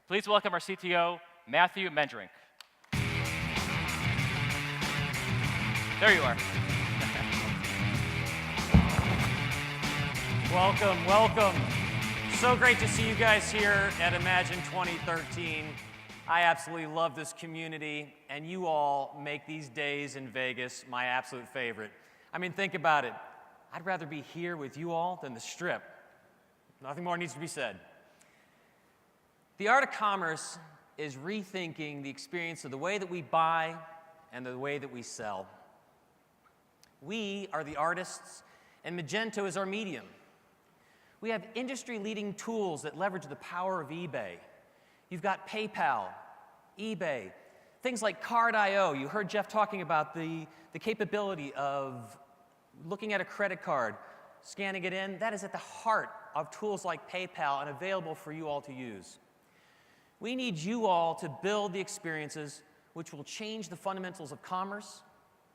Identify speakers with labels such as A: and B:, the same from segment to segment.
A: Please welcome our CTO, Matthew Mengerink. There you are.
B: Welcome, welcome. So great to see you guys here at Imagine 2013. I absolutely love this community, and you all make these days in Vegas my absolute favorite. I mean, think about it. I'd rather be here with you all than the Strip. Nothing more needs to be said. The art of commerce is rethinking the experience of the way that we buy and the way that we sell. We are the artists, and Magento is our medium. We have industry-leading tools that leverage the power of eBay. You've got PayPal, eBay, things like Card.io. You heard Jeff talking about the capability of looking at a credit card, scanning it in. That is at the heart of tools like PayPal and available for you all to use. We need you all to build the experiences which will change the fundamentals of commerce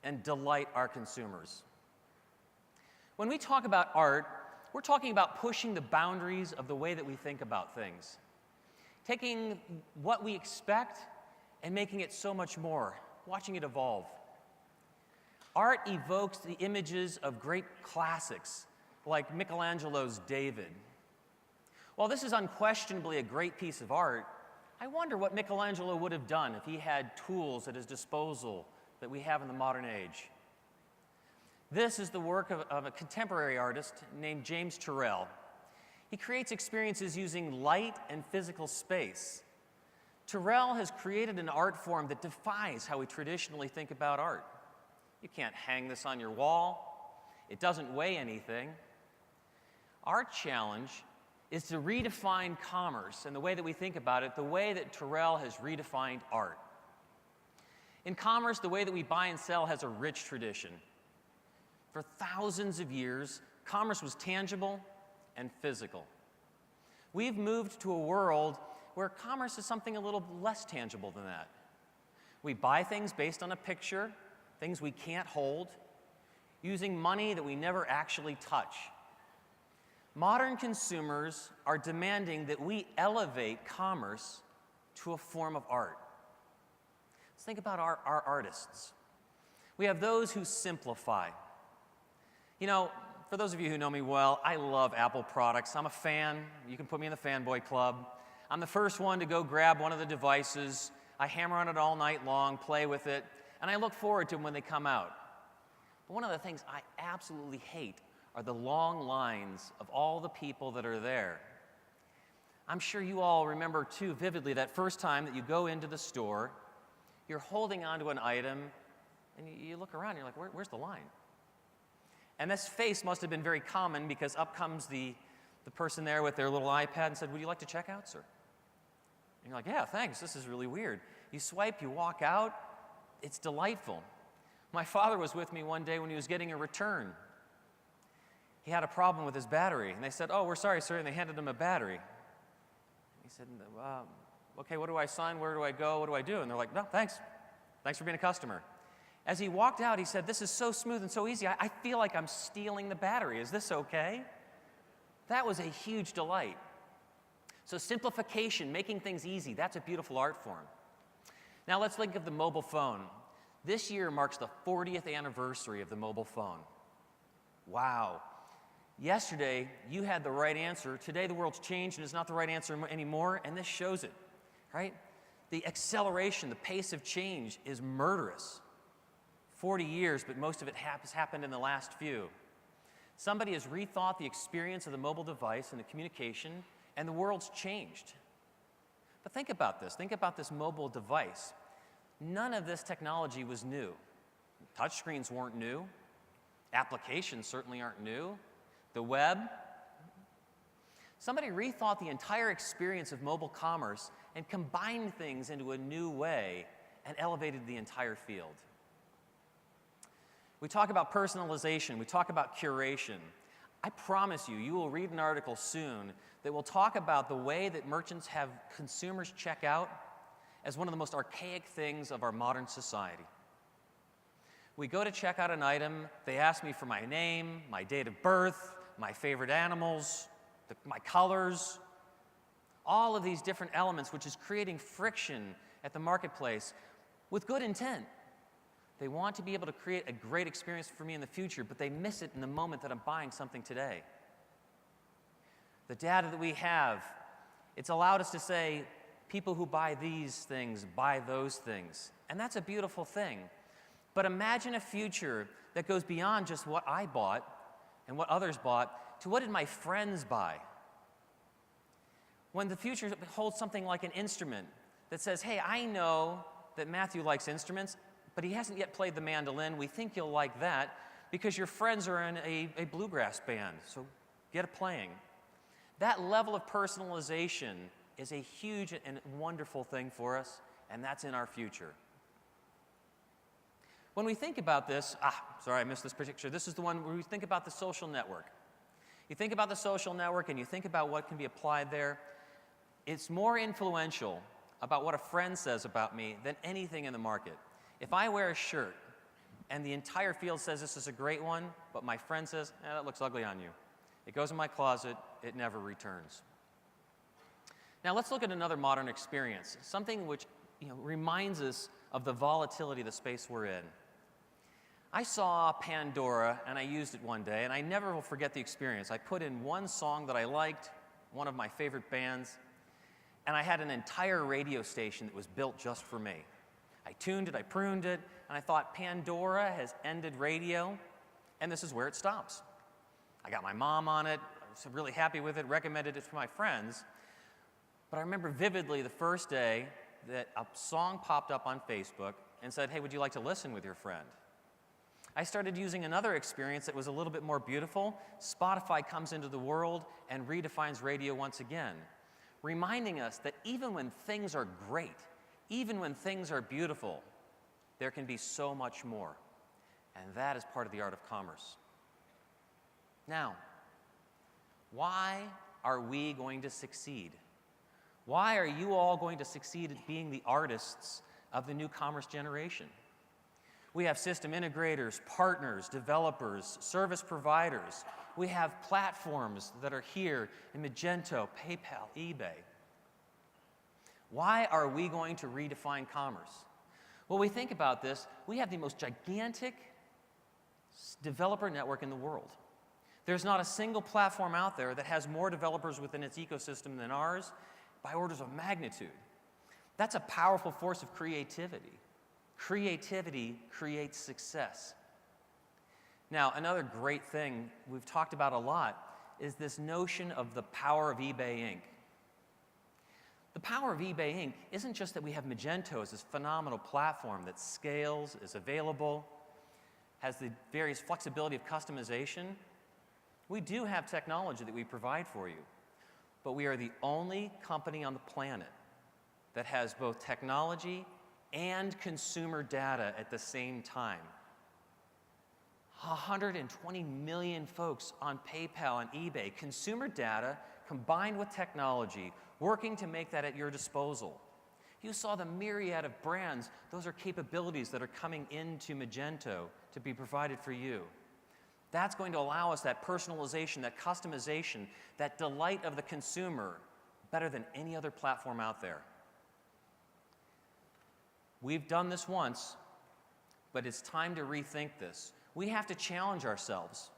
B: and delight our consumers. When we talk about art, we're talking about pushing the boundaries of the way that we think about things. Taking what we expect and making it so much more, watching it evolve. Art evokes the images of great classics like Michelangelo's David. While this is unquestionably a great piece of art, I wonder what Michelangelo would have done if he had tools at his disposal that we have in the modern age. This is the work of a contemporary artist named James Turrell. He creates experiences using light and physical space. Turrell has created an art form that defies how we traditionally think about art. You can't hang this on your wall. It doesn't weigh anything. Our challenge is to redefine commerce and the way that we think about it, the way that Turrell has redefined art. In commerce, the way that we buy and sell has a rich tradition. For thousands of years, commerce was tangible and physical. We've moved to a world where commerce is something a little less tangible than that. We buy things based on a picture, things we can't hold, using money that we never actually touch. Modern consumers are demanding that we elevate commerce to a form of art. Let's think about our artists. We have those who simplify. You know, for those of you who know me well, I love Apple products. I'm a fan. You can put me in the fanboy club. I'm the first one to go grab one of the devices. I hammer on it all night long, play with it, and I look forward to them when they come out. But one of the things I absolutely hate are the long lines of all the people that are there. I'm sure you all remember too vividly that first time that you go into the store, you're holding onto an item, and you look around, and you're like, where's the line? And this face must have been very common because up comes the person there with their little iPad and said, would you like to check out, sir? And you're like, yeah, thanks, this is really weird. You swipe, you walk out, it's delightful. My father was with me one day when he was getting a return. He had a problem with his battery, and they said, oh, we're sorry, sir, and they handed him a battery. He said, okay, what do I sign, where do I go, what do I do? And they're like, no, thanks for being a customer. As he walked out, he said, this is so smooth and so easy, I feel like I'm stealing the battery. Is this okay? That was a huge delight. So simplification, making things easy, that's a beautiful art form. Now let's think of the mobile phone. This year marks the 40th anniversary of the mobile phone. Wow. Yesterday, you had the right answer. Today, the world's changed and it's not the right answer anymore, and this shows it, right? The acceleration, the pace of change is murderous. 40 years, but most of it has happened in the last few. Somebody has rethought the experience of the mobile device and the communication, and the world's changed. But think about this mobile device. None of this technology was new. Touchscreens weren't new. Applications certainly aren't new. The web. Somebody rethought the entire experience of mobile commerce and combined things into a new way and elevated the entire field. We talk about personalization, we talk about curation. I promise you, you will read an article soon that will talk about the way that merchants have consumers check out as one of the most archaic things of our modern society. We go to check out an item, they ask me for my name, my date of birth, my favorite animals, my colors. All of these different elements, which is creating friction at the marketplace with good intent. They want to be able to create a great experience for me in the future, but they miss it in the moment that I'm buying something today. The data that we have, it's allowed us to say, people who buy these things buy those things. And that's a beautiful thing. But imagine a future that goes beyond just what I bought and what others bought to what did my friends buy? When the future holds something like an instrument that says, hey, I know that Matthew likes instruments, but he hasn't yet played the mandolin. We think you'll like that because your friends are in a bluegrass band, so get it playing. That level of personalization is a huge and wonderful thing for us, and that's in our future. When we think about this, sorry, I missed this picture. This is the one where we think about the social network. You think about the social network and you think about what can be applied there. It's more influential about what a friend says about me than anything in the market. If I wear a shirt and the entire field says this is a great one, but my friend says, that looks ugly on you. It goes in my closet, it never returns. Now let's look at another modern experience, something which reminds us of the volatility of the space we're in. I saw Pandora and I used it one day, and I never will forget the experience. I put in one song that I liked, one of my favorite bands, and I had an entire radio station that was built just for me. I tuned it, I pruned it, and I thought Pandora has ended radio, and this is where it stops. I got my mom on it, I was really happy with it, recommended it to my friends, but I remember vividly the first day that a song popped up on Facebook and said, hey, would you like to listen with your friend? I started using another experience that was a little bit more beautiful. Spotify comes into the world and redefines radio once again, reminding us that even when things are great, even when things are beautiful, there can be so much more. And that is part of the art of commerce. Now, why are we going to succeed? Why are you all going to succeed at being the artists of the new commerce generation? We have system integrators, partners, developers, service providers. We have platforms that are here in Magento, PayPal, eBay. Why are we going to redefine commerce? Well, we think about this, we have the most gigantic developer network in the world. There's not a single platform out there that has more developers within its ecosystem than ours by orders of magnitude. That's a powerful force of creativity. Creativity creates success. Now, another great thing we've talked about a lot is this notion of the power of eBay Inc. The power of eBay Inc. isn't just that we have Magento as this phenomenal platform that scales, is available, has the various flexibility of customization. We do have technology that we provide for you, but we are the only company on the planet that has both technology and consumer data at the same time. 120 million folks on PayPal and eBay, consumer data combined with technology, working to make that at your disposal. You saw the myriad of brands. Those are capabilities that are coming into Magento to be provided for you. That's going to allow us that personalization, that customization, that delight of the consumer better than any other platform out there. We've done this once, but it's time to rethink this. We have to challenge ourselves.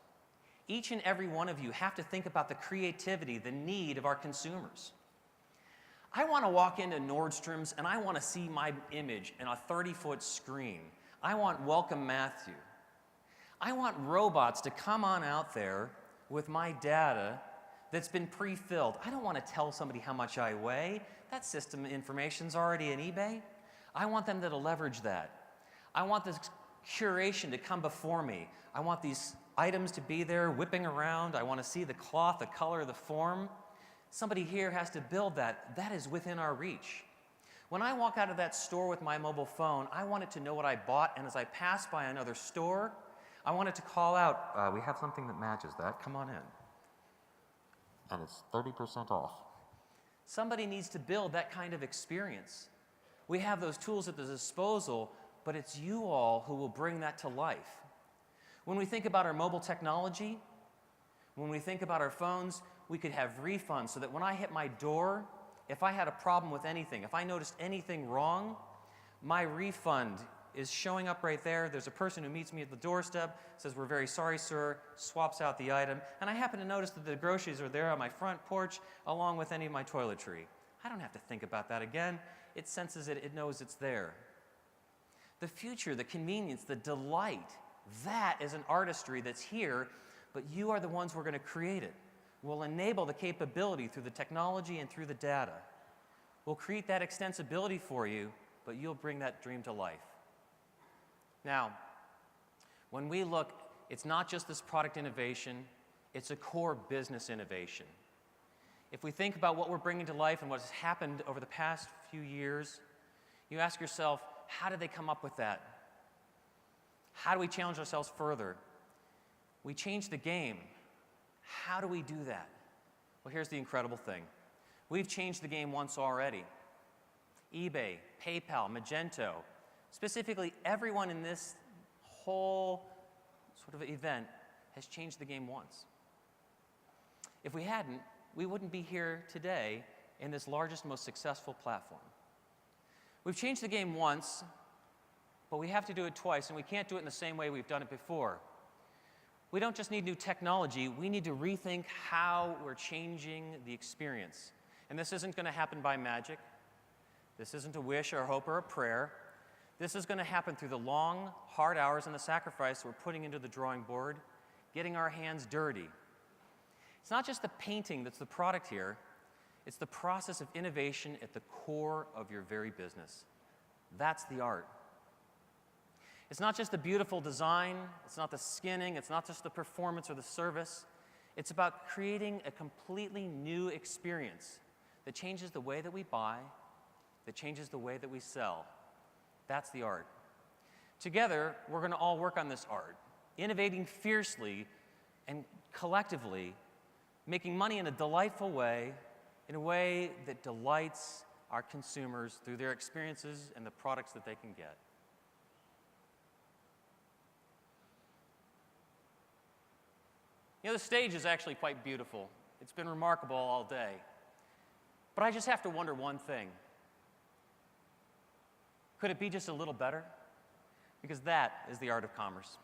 B: Each and every one of you have to think about the creativity, the need of our consumers. I want to walk into Nordstrom's and I want to see my image in a 30-foot screen. I want Welcome Matthew. I want robots to come on out there with my data that's been pre-filled. I don't want to tell somebody how much I weigh. That system information's already in eBay. I want them to leverage that. I want this curation to come before me. I want these items to be there whipping around. I want to see the cloth, the color, the form. Somebody here has to build that. That is within our reach. When I walk out of that store with my mobile phone, I want it to know what I bought, and as I pass by another store, I want it to call out, we have something that matches that, come on in. And it's 30% off. Somebody needs to build that kind of experience. We have those tools at the disposal, but it's you all who will bring that to life. When we think about our mobile technology, when we think about our phones, we could have refunds so that when I hit my door, if I had a problem with anything, if I noticed anything wrong, my refund is showing up right there. There's a person who meets me at the doorstep, says, "We're very sorry, sir," swaps out the item, and I happen to notice that the groceries are there on my front porch along with any of my toiletry. I don't have to think about that again. It senses it, it knows it's there. The future, the convenience, the delight, that is an artistry that's here, but you are the ones who are going to create it. We'll enable the capability through the technology and through the data. We'll create that extensibility for you, but you'll bring that dream to life. Now, when we look, it's not just this product innovation, it's a core business innovation. If we think about what we're bringing to life and what has happened over the past few years, you ask yourself, how did they come up with that? How do we challenge ourselves further? We changed the game. How do we do that? Well, here's the incredible thing. We've changed the game once already. eBay, PayPal, Magento, specifically everyone in this whole sort of event has changed the game once. If we hadn't, we wouldn't be here today in this largest, most successful platform. We've changed the game once, but we have to do it twice, and we can't do it in the same way we've done it before. We don't just need new technology, we need to rethink how we're changing the experience. And this isn't going to happen by magic. This isn't a wish or a hope or a prayer. This is going to happen through the long, hard hours and the sacrifice we're putting into the drawing board, getting our hands dirty. It's not just the painting that's the product here, it's the process of innovation at the core of your very business. That's the art. It's not just the beautiful design, it's not the skinning, it's not just the performance or the service. It's about creating a completely new experience that changes the way that we buy, that changes the way that we sell. That's the art. Together, we're going to all work on this art, innovating fiercely and collectively, making money in a delightful way, in a way that delights our consumers through their experiences and the products that they can get. You know, the stage is actually quite beautiful. It's been remarkable all day. But I just have to wonder one thing. Could it be just a little better? Because that is the art of commerce.